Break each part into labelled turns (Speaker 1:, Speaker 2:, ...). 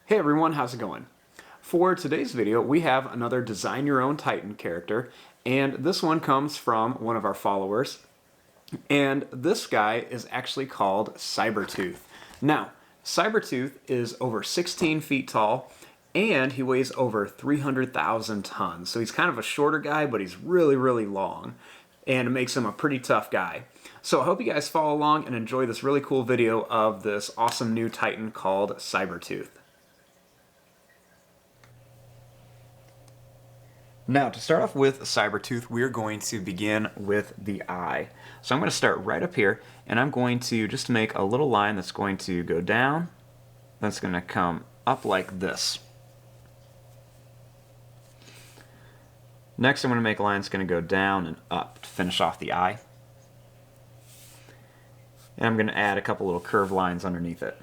Speaker 1: Hey everyone, how's it going? For today's video, we have another Design Your Own Titan character, and this one comes from one of our followers. And this guy is actually called Cybertooth. Now, Cybertooth is over 16 feet tall, and he weighs over 300,000 tons. So he's kind of a shorter guy, but he's really, really long, and it makes him a pretty tough guy. So I hope you guys follow along and enjoy this really cool video of this awesome new Titan called Cybertooth. Now, to start off with Cybertooth, we're going to begin with the eye. So I'm going to start right up here, and I'm going to just make a little line that's going to go down, that's going to come up like this. Next, I'm going to make a line that's going to go down and up to finish off the eye. And I'm going to add a couple little curved lines underneath it.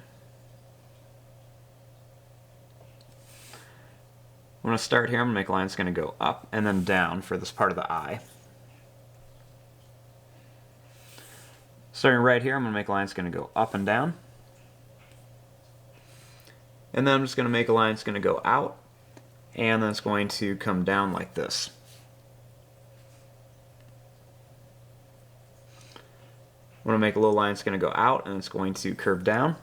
Speaker 1: I'm going to start here, I'm going to make a line that's going to go up and then down for this part of the eye. Starting right here, I'm going to make a line that's going to go up and down. And then I'm just going to make a line that's going to go out, and then it's going to come down like this. I'm going to make a little line that's going to go out, and it's going to curve down.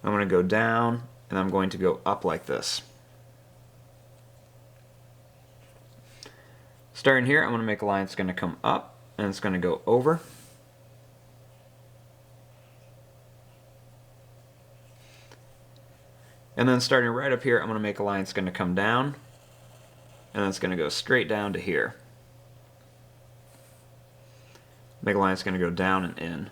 Speaker 1: I'm going to go down, and I'm going to go up like this. Starting here, I'm going to make a line that's going to come up, and it's going to go over. And then starting right up here, I'm going to make a line that's going to come down, and then it's going to go straight down to here. Make a line that's going to go down and in.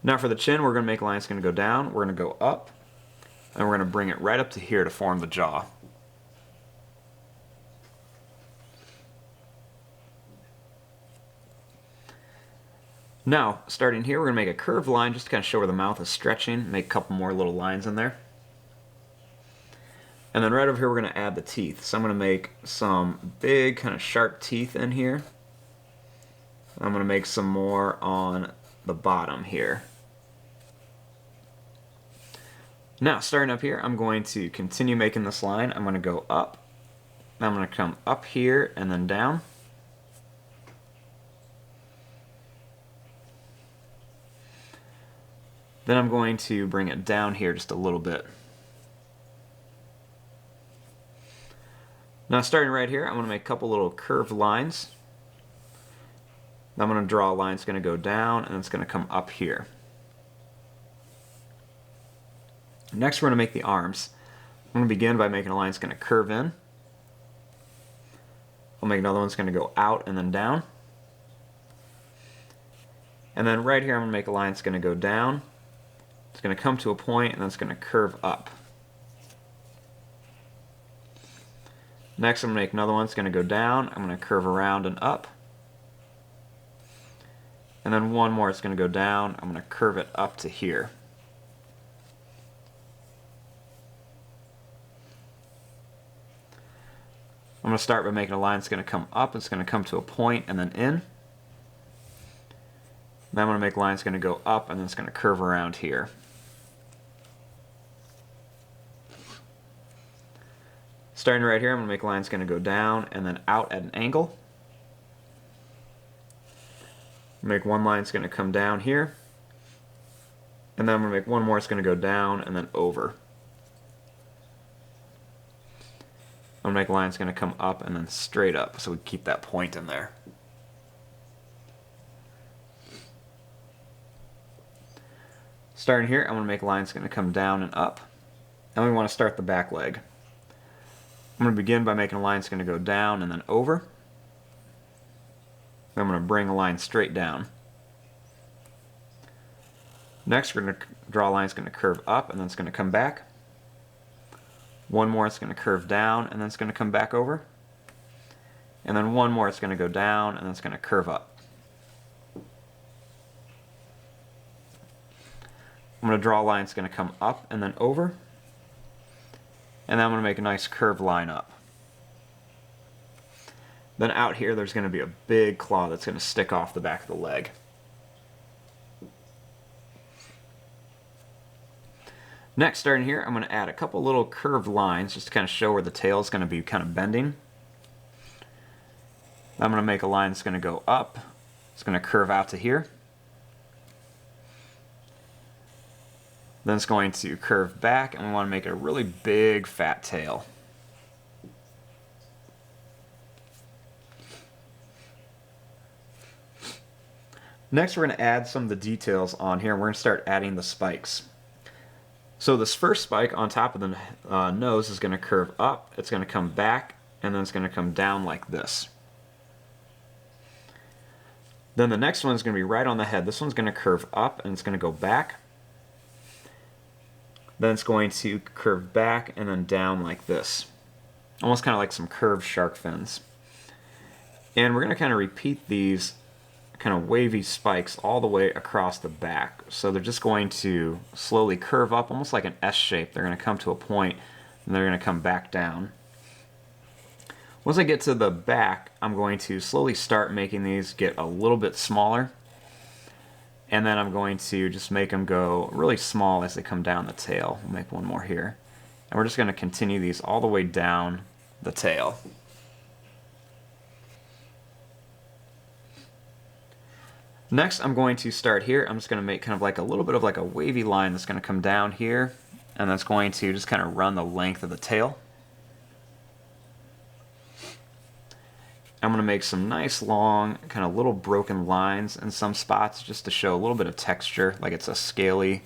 Speaker 1: Now for the chin, we're going to make a line that's going to go down, we're going to go up, and we're going to bring it right up to here to form the jaw. Now, starting here, we're going to make a curved line just to kind of show where the mouth is stretching, make a couple more little lines in there. And then right over here, we're going to add the teeth. So I'm going to make some big kind of sharp teeth in here. I'm going to make some more on the bottom here. Now, starting up here, I'm going to continue making this line. I'm going to go up. I'm going to come up here and then down. Then I'm going to bring it down here just a little bit. Now, starting right here, I'm going to make a couple little curved lines. I'm going to draw a line that's going to go down, and it's going to come up here. Next, we're going to make the arms. I'm going to begin by making a line that's going to curve in. I'll make another one that's going to go out and then down. And then right here, I'm going to make a line that's going to go down. It's going to come to a point, and then it's going to curve up. Next, I'm going to make another one that's going to go down. I'm going to curve around and up. And then one more, it's going to go down. I'm going to curve it up to here. I'm going to start by making a line that's going to come up, it's going to come to a point and then in. Then I'm going to make a line that's going to go up, and then it's going to curve around here. Starting right here, I'm going to make a line that's going to go down and then out at an angle. Make one line that's going to come down here. And then I'm going to make one more that's going to go down and then over. I'm going to make a line that's going to come up and then straight up, so we keep that point in there. Starting here, I'm going to make a line that's going to come down and up. And we want to start the back leg. I'm going to begin by making a line that's going to go down and then over. Then I'm going to bring a line straight down. Next, we're going to draw a line that's going to curve up, and then it's going to come back. One more, it's going to curve down, and then it's going to come back over. And then one more, it's going to go down, and then it's going to curve up. I'm going to draw a line that's going to come up and then over. And then I'm going to make a nice curved line up. Then out here, there's going to be a big claw that's going to stick off the back of the leg. Next, starting here, I'm going to add a couple little curved lines just to kind of show where the tail is going to be kind of bending. I'm going to make a line that's going to go up. It's going to curve out to here. Then it's going to curve back, and we want to make it a really big, fat tail. Next, we're going to add some of the details on here, and we're going to start adding the spikes. So this first spike on top of the nose is going to curve up, it's going to come back, and then it's going to come down like this. Then the next one is going to be right on the head. This one's going to curve up, and it's going to go back. Then it's going to curve back and then down like this. Almost kind of like some curved shark fins. And we're going to kind of repeat these kind of wavy spikes all the way across the back. So they're just going to slowly curve up, almost like an S shape. They're going to come to a point, and they're going to come back down. Once I get to the back, I'm going to slowly start making these get a little bit smaller. And then I'm going to just make them go really small as they come down the tail. We'll make one more here. And we're just going to continue these all the way down the tail. Next, I'm going to start here. I'm just going to make kind of like a little bit of like a wavy line that's going to come down here, and that's going to just kind of run the length of the tail. I'm going to make some nice long kind of little broken lines in some spots just to show a little bit of texture, like it's a scaly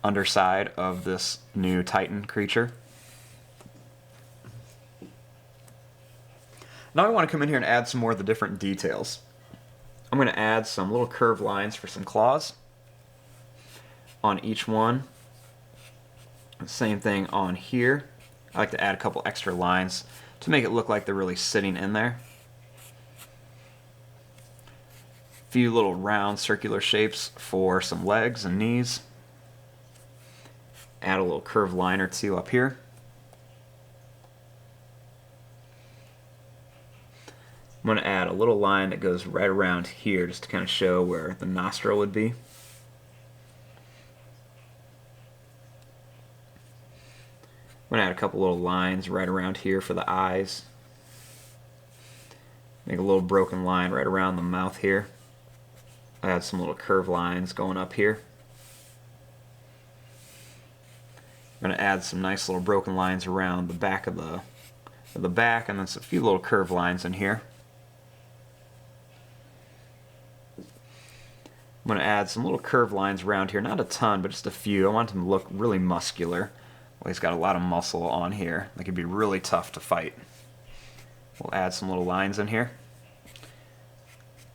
Speaker 1: underside of this new Titan creature. Now I want to come in here and add some more of the different details. I'm going to add some little curved lines for some claws on each one. Same thing on here. I like to add a couple extra lines to make it look like they're really sitting in there. A few little round circular shapes for some legs and knees. Add a little curved line or two up here. I'm going to add a little line that goes right around here just to kind of show where the nostril would be. I'm going to add a couple little lines right around here for the eyes. Make a little broken line right around the mouth here. Add some little curved lines going up here. I'm going to add some nice little broken lines around the back of the back, and then a few little curved lines in here. I'm going to add some little curved lines around here, not a ton, but just a few. I want them to look really muscular. Well, he's got a lot of muscle on here. They could be really tough to fight. We'll add some little lines in here.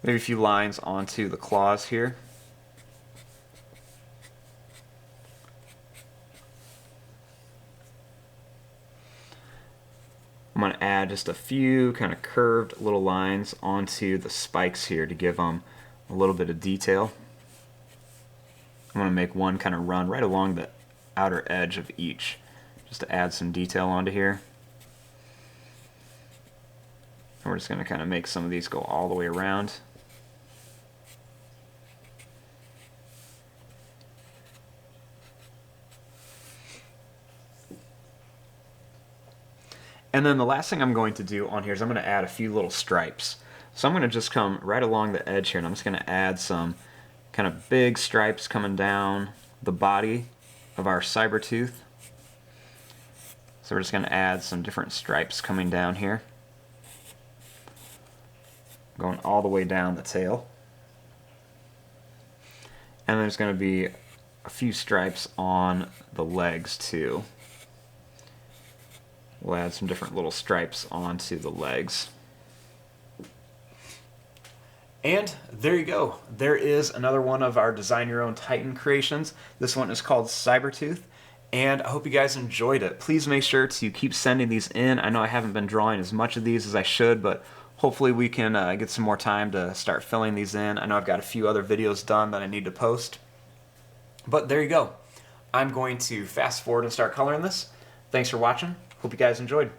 Speaker 1: Maybe a few lines onto the claws here. I'm going to add just a few kind of curved little lines onto the spikes here to give them a little bit of detail. I'm going to make one kind of run right along the outer edge of each, just to add some detail onto here. And we're just going to kind of make some of these go all the way around. And then the last thing I'm going to do on here is I'm going to add a few little stripes. So I'm going to just come right along the edge here, and I'm just going to add some kind of big stripes coming down the body of our Cybertooth. So we're just going to add some different stripes coming down here, going all the way down the tail. And there's going to be a few stripes on the legs too. We'll add some different little stripes onto the legs. And there you go. There is another one of our Design Your Own Titan creations. This one is called Cybertooth, and I hope you guys enjoyed it. Please make sure to keep sending these in. I know I haven't been drawing as much of these as I should, but hopefully we can get some more time to start filling these in. I know I've got a few other videos done that I need to post. But there you go. I'm going to fast forward and start coloring this. Thanks for watching. Hope you guys enjoyed.